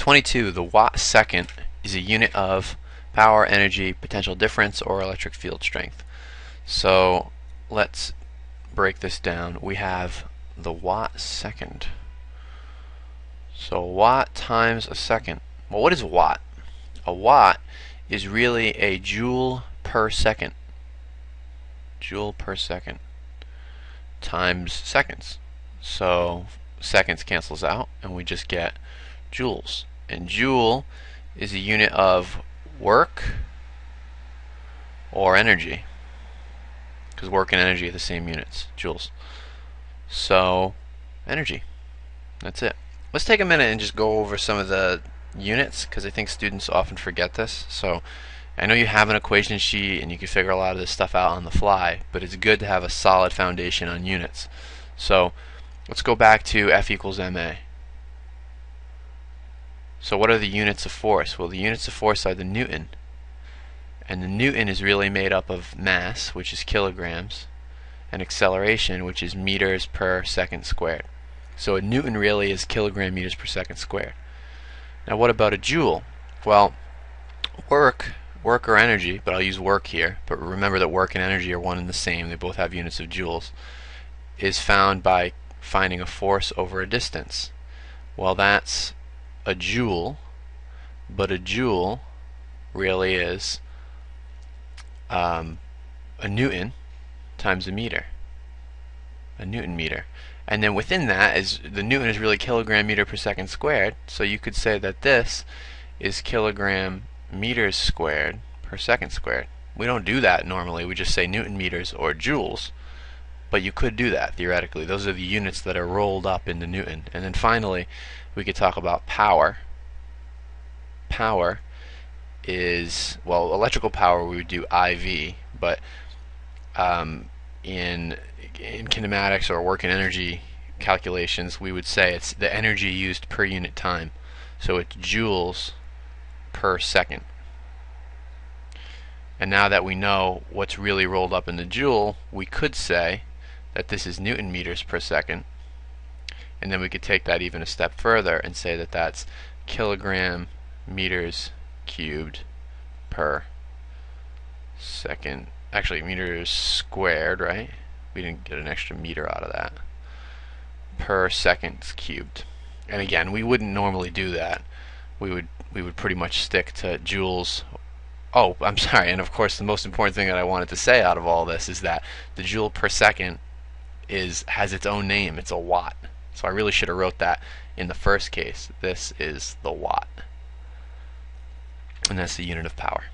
22, the watt second is a unit of power, energy, potential difference, or electric field strength. So let's break this down. We have the watt second. So watt times a second. Well, what is watt? A watt is really a joule per second. Joule per second times seconds. So seconds cancels out and we just get joules. And joule is a unit of work or energy, because work and energy are the same units, joules. So energy, that's it. Let's take a minute and just go over some of the units, because I think students often forget this. So I know you have an equation sheet and you can figure a lot of this stuff out on the fly, but it's good to have a solid foundation on units. So let's go back to F equals ma. So what are the units of force? Well, the units of force are the Newton. And the Newton is really made up of mass, which is kilograms, and acceleration, which is meters per second squared. So a Newton really is kilogram meters per second squared. Now what about a joule? Well, work or energy, but I'll use work here, but remember that work and energy are one and the same, they both have units of joules, is found by finding a force over a distance. Well, that's a joule, but a joule really is a Newton times a meter, a Newton meter. And then within that is the Newton is really kilogram meter per second squared, so you could say that this is kilogram meters squared per second squared. We don't do that normally, we just say Newton meters or joules, but you could do that theoretically. Those are the units that are rolled up into Newton. And then finally we could talk about power. Power is, well, electrical power we would do IV, but in kinematics or work and energy calculations we would say it's the energy used per unit time. So it's joules per second. And now that we know what's really rolled up in the joule, we could say that this is Newton meters per second, and then we could take that even a step further and say that that's kilogram meters cubed per second. Actually, meters squared, right? We didn't get an extra meter out of that. Per seconds cubed. And again, we wouldn't normally do that. We would pretty much stick to joules. Oh, I'm sorry, and of course the most important thing that I wanted to say out of all this is that the joule per second has its own name. It's a watt. So I really should have wrote that in the first case. This is the watt. And that's the unit of power.